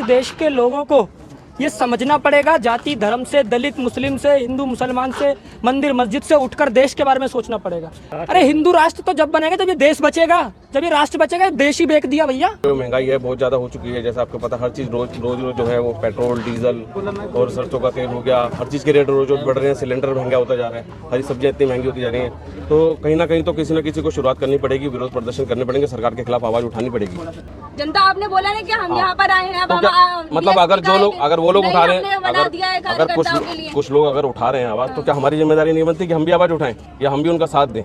देश के लोगों को ये समझना पड़ेगा, जाति धर्म से, दलित मुस्लिम से, हिंदू मुसलमान से, मंदिर मस्जिद से उठकर देश के बारे में सोचना पड़ेगा। अरे हिंदू राष्ट्र तो जब बनेगा जब ये देश बचेगा, जब ये राष्ट्र बचेगा। देश ही बेच दिया भैया। जो महंगाई है बहुत ज़्यादा हो चुकी है, जैसे आपको पता, हर चीज़ रोज जो है वो पेट्रोल डीजल और सरसों का तेल हो गया, हर चीज़ के रेट रोज बढ़ रहे हैं। सिलेंडर महंगा होता जा रहा है, हरी सब्जियाँ इतनी महंगी होती जा रही हैं। तो कहीं ना कहीं तो किसी न किसी को शुरुआत करनी पड़ेगी, विरोध प्रदर्शन करने पड़ेंगे, सरकार के खिलाफ आवाज़ उठानी पड़ेगी। जनता आपने बोला ना कि हम यहाँ पर आए हैं, मतलब अगर वो लोग उठा रहे हैं, अगर कुछ लोग अगर उठा रहे हैं आवाज़, तो क्या हमारी जिम्मेदारी नहीं बनती कि हम भी आवाज़ उठाएं या हम भी उनका साथ दें,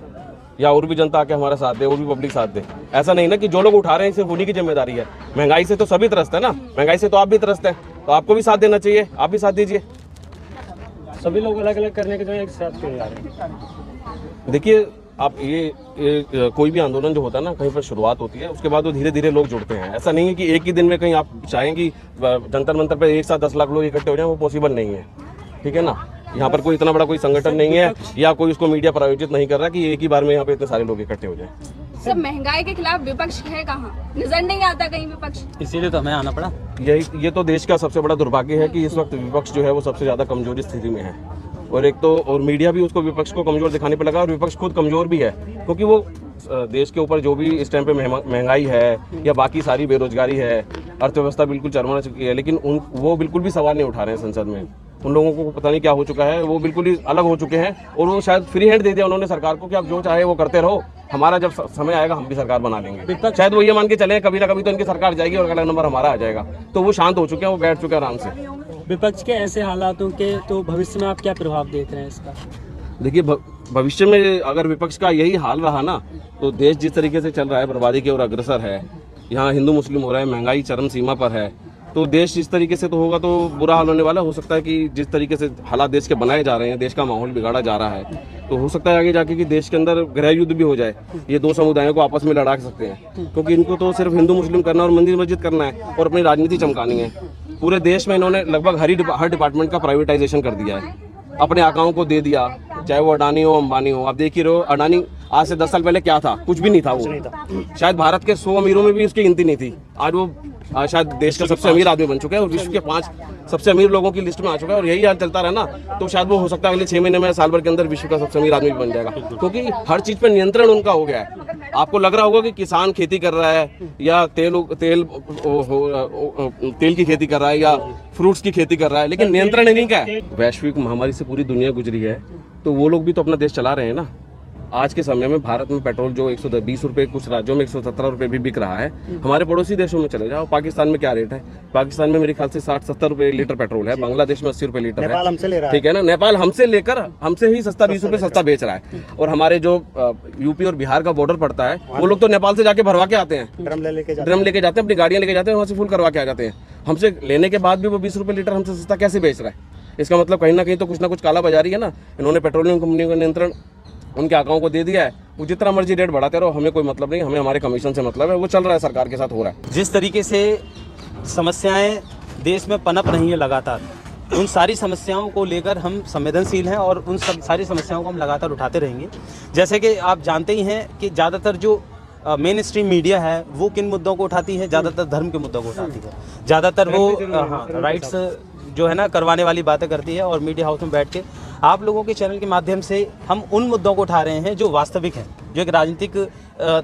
या और भी जनता आके हमारा साथ दे, और भी पब्लिक साथ दे? ऐसा नहीं ना कि जो लोग उठा रहे हैं सिर्फ उन्हीं की जिम्मेदारी है। महंगाई से तो सभी त्रस्त है ना, महंगाई से तो आप भी त्रस्त हैं, तो आपको भी साथ देना चाहिए, आप भी साथ दीजिए। सभी लोग अलग अलग करने के जो एक साथ क्यों जा रहे हैं? देखिए, आप ये कोई भी आंदोलन जो होता है ना, कहीं पर शुरुआत होती है, उसके बाद वो धीरे धीरे लोग जुड़ते हैं। ऐसा नहीं है कि एक ही दिन में कहीं आप चाहें कि जंतर मंतर पे एक साथ 10 लाख लोग इकट्ठे हो जाएं, वो पॉसिबल नहीं है। ठीक है ना, यहाँ पर कोई इतना बड़ा कोई संगठन नहीं है, या कोई उसको मीडिया प्रायोजित नहीं कर रहा कि एक ही बार में यहाँ पे इतने सारे लोग इकट्ठे हो जाएं। सब महंगाई के खिलाफ विपक्ष है कहाँ? नजर नहीं आता कहीं विपक्ष, इसीलिए तो हमें आना पड़ा। ये तो देश का सबसे बड़ा दुर्भाग्य है कि इस वक्त विपक्ष जो है वो सबसे ज्यादा कमजोरी स्थिति में है, और एक तो और मीडिया भी उसको विपक्ष को कमजोर दिखाने पे लगा, और विपक्ष खुद कमजोर भी है, क्योंकि वो देश के ऊपर जो भी इस टाइम पे महंगाई है या बाकी सारी बेरोजगारी है, अर्थव्यवस्था बिल्कुल चरमरा चुकी है, लेकिन वो बिल्कुल भी सवाल नहीं उठा रहे हैं संसद में। उन लोगों को पता नहीं क्या हो चुका है, वो बिल्कुल ही अलग हो चुके हैं, और वो शायद फ्री हैंड दे दिया उन्होंने सरकार को कि आप जो चाहे वो करते रहो, हमारा जब समय आएगा हम भी सरकार बना लेंगे। शायद वो ये मान के चले कभी ना कभी तो इनकी सरकार जाएगी और अगला नंबर हमारा आ जाएगा। तो वो शांत हो चुके हैं, वो बैठ चुके हैं आराम से। विपक्ष के ऐसे हालातों के तो भविष्य में आप क्या प्रभाव देख रहे हैं इसका? देखिए, भविष्य में अगर विपक्ष का यही हाल रहा ना, तो देश जिस तरीके से चल रहा है, बर्बादी की ओर अग्रसर है, यहाँ हिंदू मुस्लिम हो रहा है, महंगाई चरम सीमा पर है, तो देश इस तरीके से तो होगा तो बुरा हाल होने वाला। हो सकता है कि जिस तरीके से हालात देश के बनाए जा रहे हैं, देश का माहौल बिगाड़ा जा रहा है, तो हो सकता है आगे जाके कि देश के अंदर गृह युद्ध भी हो जाए, ये दो समुदायों को आपस में लड़ा सकते हैं, क्योंकि इनको तो सिर्फ हिंदू मुस्लिम करना और मंदिर मस्जिद करना है और अपनी राजनीति चमकानी है। पूरे देश में इन्होंने लगभग हर डिपार्टमेंट का प्राइवेटाइजेशन कर दिया है, अपने आकाओं को दे दिया, चाहे वो अडानी हो अंबानी हो। आप देख ही रहे हो, अडानी आज से 10 साल पहले क्या था? कुछ भी नहीं था वो। शायद भारत के 100 अमीरों में भी उसकी गिनती नहीं थी। आज वो शायद देश का सबसे अमीर आदमी बन चुका है और विश्व के 5 सबसे अमीर लोगों की लिस्ट में आ चुका है। और यही हाल चलता रहा ना, तो शायद वो हो सकता है अगले 6 महीने में, साल भर के अंदर विश्व का सबसे अमीर आदमी भी बन जाएगा, क्योंकि हर चीज पर नियंत्रण उनका हो गया है। आपको लग रहा होगा कि किसान खेती कर रहा है या तेल की खेती कर रहा है या फ्रूट्स की खेती कर रहा है, लेकिन नियंत्रण इन्हीं का है। वैश्विक महामारी से पूरी दुनिया गुजरी है, तो वो लोग भी तो अपना देश चला रहे हैं ना। आज के समय में भारत में पेट्रोल जो 120 रुपए, कुछ राज्यों में 117 रुपए भी बिक रहा है। हमारे पड़ोसी देशों में चले जाओ, पाकिस्तान में क्या रेट है? पाकिस्तान में मेरे ख्याल से 60-70 रुपए लीटर पेट्रोल है, बांग्लादेश में 80 रुपए लीटर है। हमसे ले रहा है, ठीक है ना, नेपाल हमसे लेकर हमसे ही सस्ता 20 रुपए सस्ता बेच रहा है। और हमारे जो यूपी और बिहार का बॉर्डर पड़ता है, वो लोग तो नेपाल से जाके भरवा के आते हैं, ड्रम लेके जाते हैं, अपनी गाड़ियां लेके जाते हैं, वहाँ से फुल करवा के आ जाते हैं। हमसे लेने के बाद भी वो 20 रुपए लीटर हमसे सस्ता कैसे बेच रहा है? इसका मतलब कहीं ना कहीं तो कुछ ना कुछ काला बाजारी है ना। इन्होंने पेट्रोलियम कंपनियों का नियंत्रण उनके आकाओं को दे दिया है। वो जितना मर्जी रेट बढ़ाते रहो, हमें कोई मतलब नहीं, हमें हमारे कमीशन से मतलब है। वो चल रहा है, सरकार के साथ हो रहा है। जिस तरीके से समस्याएं देश में पनप रही है लगातार, उन सारी समस्याओं को लेकर हम संवेदनशील हैं और उन सारी समस्याओं को हम लगातार उठाते रहेंगे। जैसे कि आप जानते ही हैं कि ज़्यादातर जो मेन स्ट्रीम मीडिया है वो किन मुद्दों को उठाती है? ज़्यादातर धर्म के मुद्दों को उठाती है, ज़्यादातर वो राइट्स जो है ना करवाने वाली बातें करती है। और मीडिया हाउस में बैठ के आप लोगों के चैनल के माध्यम से हम उन मुद्दों को उठा रहे हैं जो वास्तविक हैं, जो एक राजनीतिक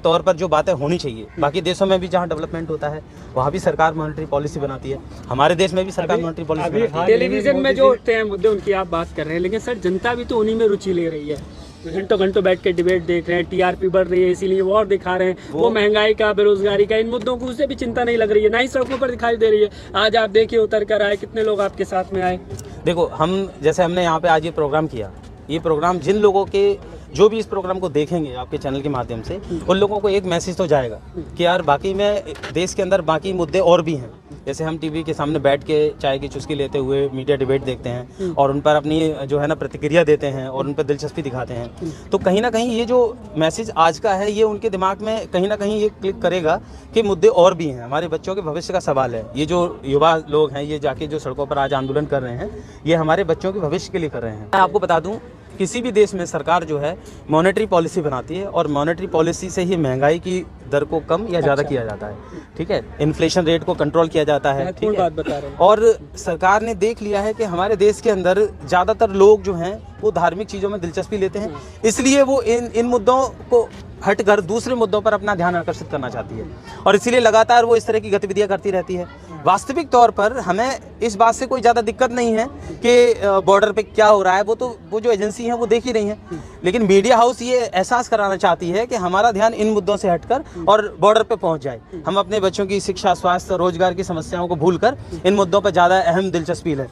तौर पर जो बातें होनी चाहिए। बाकी देशों में भी जहाँ डेवलपमेंट होता है वहाँ भी सरकार मॉनेटरी पॉलिसी बनाती है, हमारे देश में भी सरकार मॉनेटरी पॉलिसी बनाती है। टेलीविजन में जो उठते हैं मुद्दे उनकी आप बात कर रहे हैं, लेकिन सर जनता भी तो उन्हीं में रुचि ले रही है। घंटों घंटों बैठ के डिबेट देख रहे हैं, टीआरपी बढ़ रही है इसीलिए वो और दिखा रहे हैं। वो महंगाई का, बेरोजगारी का, इन मुद्दों को उससे भी चिंता नहीं लग रही है, ना ही सड़कों पर दिखाई दे रही है। आज आप देखिए उतर कर आए, कितने लोग आपके साथ में आए। देखो, हम जैसे हमने यहाँ पे आज ये प्रोग्राम किया, ये प्रोग्राम जिन लोगों के जो भी इस प्रोग्राम को देखेंगे आपके चैनल के माध्यम से, उन लोगों को एक मैसेज तो जाएगा कि यार बाकी में देश के अंदर बाकी मुद्दे और भी हैं। जैसे हम टीवी के सामने बैठ के चाय की चुस्की लेते हुए मीडिया डिबेट देखते हैं और उन पर अपनी जो है ना प्रतिक्रिया देते हैं और उन पर दिलचस्पी दिखाते हैं, तो कहीं ना कहीं ये जो मैसेज आज का है ये उनके दिमाग में कहीं ना कहीं ये क्लिक करेगा कि मुद्दे और भी हैं। हमारे बच्चों के भविष्य का सवाल है। ये जो युवा लोग हैं, ये जाके जो सड़कों पर आज आंदोलन कर रहे हैं, ये हमारे बच्चों के भविष्य के लिए कर रहे हैं। मैं आपको बता दूं, किसी भी देश में सरकार जो है मॉनेटरी पॉलिसी बनाती है और मॉनेटरी पॉलिसी से ही महंगाई की दर को कम या ज़्यादा किया जाता है, ठीक है, इन्फ्लेशन रेट को कंट्रोल किया जाता है, ठीक है। बात बता रहे हैं। और सरकार ने देख लिया है कि हमारे देश के अंदर ज़्यादातर लोग जो हैं वो धार्मिक चीज़ों में दिलचस्पी लेते हैं, इसलिए वो इन मुद्दों को हटकर दूसरे मुद्दों पर अपना ध्यान आकर्षित करना चाहती है और इसीलिए लगातार वो इस तरह की गतिविधियां करती रहती है। वास्तविक तौर पर हमें इस बात से कोई ज़्यादा दिक्कत नहीं है कि बॉर्डर पे क्या हो रहा है, वो जो एजेंसी हैं वो देख ही रही हैं, लेकिन मीडिया हाउस ये एहसास कराना चाहती है कि हमारा ध्यान इन मुद्दों से हटकर और बॉर्डर पे पहुंच जाए। हम अपने बच्चों की शिक्षा, स्वास्थ्य, रोजगार की समस्याओं को भूलकर इन मुद्दों पर ज़्यादा अहम दिलचस्पी है।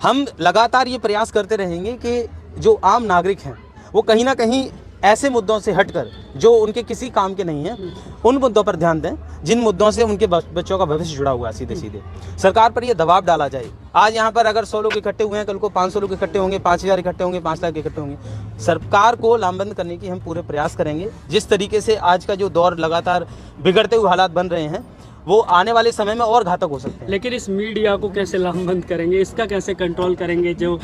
हम लगातार ये प्रयास करते रहेंगे कि जो आम नागरिक हैं वो कहीं ना कहीं ऐसे मुद्दों से हटकर जो उनके किसी काम के नहीं हैं उन मुद्दों पर ध्यान दें जिन मुद्दों से उनके बच्चों का भविष्य जुड़ा हुआ है। सीधे सीधे सरकार पर यह दबाव डाला जाए। आज यहाँ पर अगर 100 लोग इकट्ठे हुए हैं, कल को 500 लोग इकट्ठे होंगे, 5000 इकट्ठे होंगे, 5 लाख इकट्ठे होंगे। सरकार को लामबंद करने की हम पूरे प्रयास करेंगे। जिस तरीके से आज का जो दौर लगातार बिगड़ते हुए हालात बन रहे हैं वो आने वाले समय में और घातक हो सकते हैं। लेकिन इस मीडिया को कैसे लामबंद करेंगे, इसका कैसे कंट्रोल करेंगे? जो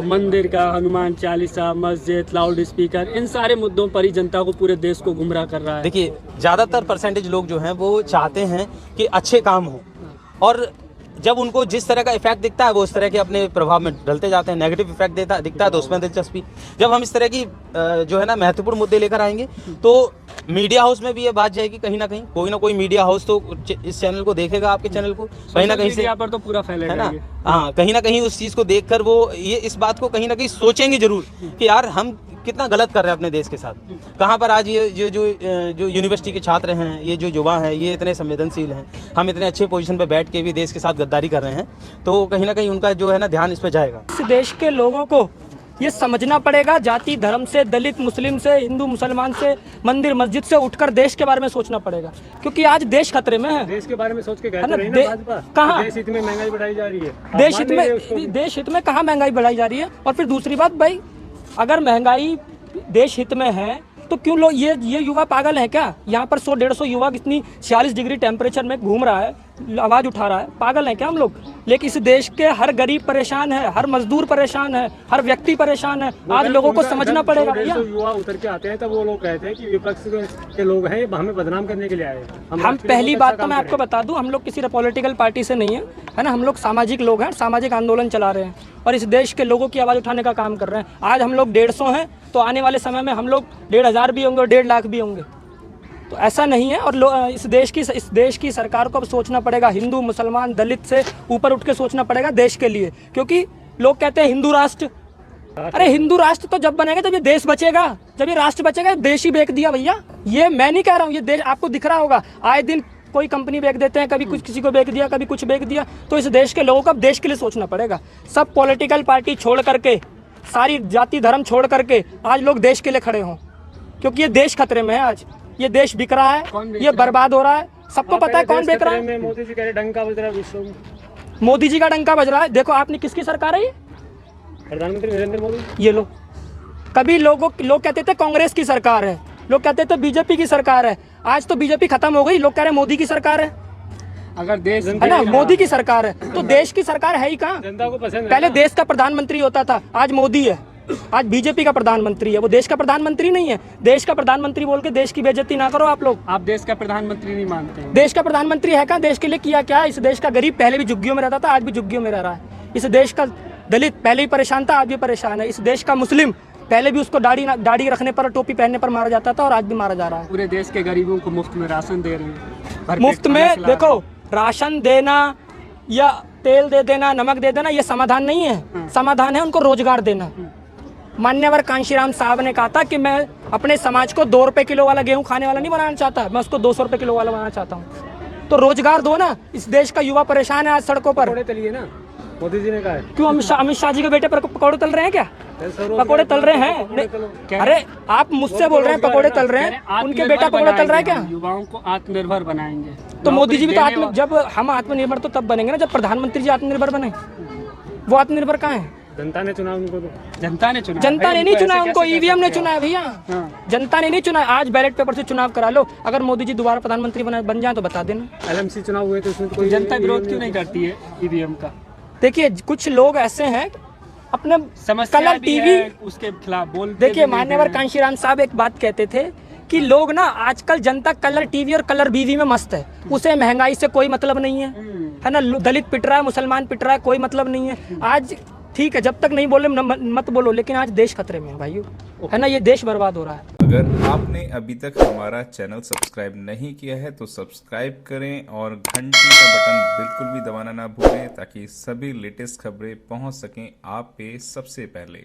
मंदिर का हनुमान चालीसा, मस्जिद, लाउड स्पीकर, इन सारे मुद्दों पर ही जनता को, पूरे देश को गुमराह कर रहा है। देखिए, ज़्यादातर परसेंटेज लोग जो हैं वो चाहते हैं कि अच्छे काम हो और जब उनको जिस तरह का इफेक्ट दिखता है वो उस तरह के अपने प्रभाव में ढलते जाते हैं। नेगेटिव इफेक्ट दिखता है तो उसमें दिलचस्पी। जब हम इस तरह की जो है ना महत्वपूर्ण मुद्दे लेकर आएंगे तो मीडिया हाउस में भी ये बात जाएगी। कहीं ना कहीं कोई ना कोई मीडिया हाउस तो इस चैनल को देखेगा, आपके चैनल को कहीं ना कहीं से, यहाँ पर तो पूरा फैलेगा, है ना। हाँ, कहीं ना कहीं उस चीज़ को देखकर वो ये इस बात को कहीं ना कहीं सोचेंगे जरूर कि यार हम कितना गलत कर रहे हैं अपने देश के साथ। कहाँ पर आज ये जो यूनिवर्सिटी के छात्र हैं, ये जो युवा हैं, ये इतने संवेदनशील हैं, हम इतने अच्छे पोजीशन पे बैठ के भी देश के साथ गद्दारी कर रहे हैं, तो कहीं ना कहीं उनका जो है ना ध्यान इस पर जाएगा। इस देश के लोगों को ये समझना पड़ेगा, जाति धर्म से, दलित मुस्लिम से, हिंदू मुसलमान से, मंदिर मस्जिद से उठकर देश के बारे में सोचना पड़ेगा, क्योंकि आज देश खतरे में है। देश के बारे में सोच के कहाँ देश हित में महंगाई बढ़ाई जा रही है। देश हित में कहाँ महंगाई बढ़ाई जा रही है? और फिर दूसरी बात भाई, अगर महंगाई देश हित में है तो क्यों लोग ये युवा पागल है क्या? यहाँ पर 100-150 युवा इतनी 46 डिग्री टेम्परेचर में घूम रहा है, आवाज उठा रहा है, पागल है क्या हम लोग? लेकिन इस देश के हर गरीब परेशान है, हर मजदूर परेशान है, हर व्यक्ति परेशान है। आज लोगों को समझना पड़ेगा भैया। युवा उतर के आते हैं तब वो लोग कहते हैं कि विपक्ष के लोग हैं, हमें बदनाम करने के लिए आए। हम पहली बात तो मैं आपको बता दूं, हम लोग किसी पॉलिटिकल पार्टी से नहीं है ना। हम लोग सामाजिक लोग हैं, सामाजिक आंदोलन चला रहे हैं और इस देश के लोगों की आवाज़ उठाने का काम कर रहे हैं। आज हम लोग 150 हैं तो आने वाले समय में हम लोग 1500 भी होंगे और 1.5 लाख भी होंगे। तो ऐसा नहीं है। और इस देश की सरकार को अब सोचना पड़ेगा, हिंदू मुसलमान दलित से ऊपर उठ के सोचना पड़ेगा देश के लिए। क्योंकि लोग कहते हैं हिंदू राष्ट्र, अरे हिंदू राष्ट्र तो जब बनेगा जब ये देश बचेगा, जब ये राष्ट्र बचेगा। देश ही बेच दिया भैया, ये मैं नहीं कह रहा हूँ, ये देश आपको दिख रहा होगा। आए दिन कोई कंपनी बेच देते हैं, कभी कुछ किसी को बेच दिया, कभी कुछ बेच दिया। तो इस देश के लोगों को अब देश के लिए सोचना पड़ेगा। सब पॉलिटिकल पार्टी छोड़ करके, सारी जाति धर्म छोड़ करके आज लोग देश के लिए खड़े हों, क्योंकि ये देश खतरे में है। आज ये देश बिक रहा है, ये बर्बाद हो रहा है। सबको पता है कौन बेच रहा है। मोदी जी का डंका बज रहा है विश्व में, मोदी जी का डंका बज रहा है। देखो आपने किसकी सरकार है ये? प्रधानमंत्री नरेंद्र मोदी। ये लो, कभी लोग कहते थे कांग्रेस की सरकार है, लोग कहते थे बीजेपी की सरकार है। आज तो बीजेपी खत्म हो गई, लोग कह रहे हैं मोदी की सरकार है। अगर देश है ना, मोदी की सरकार है तो देश की सरकार है ही कहाँ? जनता को पसंद है। पहले देश का प्रधानमंत्री होता था, आज मोदी है। आज बीजेपी का प्रधानमंत्री है, वो देश का प्रधानमंत्री नहीं है। देश का प्रधानमंत्री बोल के देश की बेइज्जती ना करो आप लोग। आप देश का प्रधानमंत्री नहीं मानते हैं? देश का प्रधानमंत्री है कहाँ? देश के लिए किया क्या? इस देश का गरीब पहले भी झुग्गियों में रहता था, आज भी झुग्गियों में रह रहा है। इस देश का दलित पहले ही परेशान था, आज भी परेशान है। इस देश का मुस्लिम पहले भी उसको दाढ़ी रखने पर, टोपी पहनने पर मारा जाता था और आज भी मारा जा रहा है। पूरे देश के गरीबों को मुफ्त में राशन दे रहे हैं। मुफ्त में देखो, राशन देना या तेल दे देना, नमक दे देना, ये समाधान नहीं है। समाधान है उनको रोजगार देना। मान्यवर कांशीराम साहब ने कहा था कि मैं अपने समाज को 2 रुपए किलो वाला गेहूं खाने वाला नहीं बनाना चाहता, मैं उसको 200 रुपए किलो वाला बनाना चाहता हूँ। तो रोजगार दो ना। इस देश का युवा परेशान है आज सड़कों पर। पकौड़े तलिए ना, मोदी जी ने कहा है। क्यों अमित शाह जी के बेटे पर पकौड़े तल रहे हैं क्या? पकौड़े तल रहे हैं? अरे आप मुझसे बोल रहे हैं पकौड़े तल रहे हैं, उनके बेटा पकौड़े तल रहा है क्या? युवाओं को आत्मनिर्भर बनाएंगे। तो मोदी जी भी तो जब हम आत्मनिर्भर तो तब बनेंगे ना जब प्रधानमंत्री जी आत्मनिर्भर बने। वो आत्मनिर्भर कहाँ है? जनता ने चुना उनको। तो जनता ने नहीं चुना उनको, ईवीएम ने चुना है भैया। जनता ने नहीं चुना। आज बैलेट पेपर से चुनाव करा लो। अगर मोदी जी दोबारा प्रधानमंत्री बन जाए तो बता देना। LMC चुनाव हुए तो उसमें कोई जनता विरोध क्यों नहीं करती है ईवीएम का? देखिए कुछ लोग ऐसे हैं अपने कलर टीवी उसके खिलाफ बोल। देखिए मान्यवर कांशीराम साहब एक बात कहते थे कि लोग ना आजकल जनता कलर टीवी और कलर बीवी में मस्त है, उसे महंगाई से कोई मतलब नहीं है ना। दलित पिट रहा है, मुसलमान पिट रहा है, कोई मतलब नहीं है। आज ठीक है, जब तक नहीं बोले मत बोलो, लेकिन आज देश खतरे में है भाइयों, है ना, ये देश बर्बाद हो रहा है। अगर आपने अभी तक हमारा चैनल सब्सक्राइब नहीं किया है तो सब्सक्राइब करें और घंटी का बटन बिल्कुल भी दबाना ना भूलें, ताकि सभी लेटेस्ट खबरें पहुंच सकें आप पे सबसे पहले।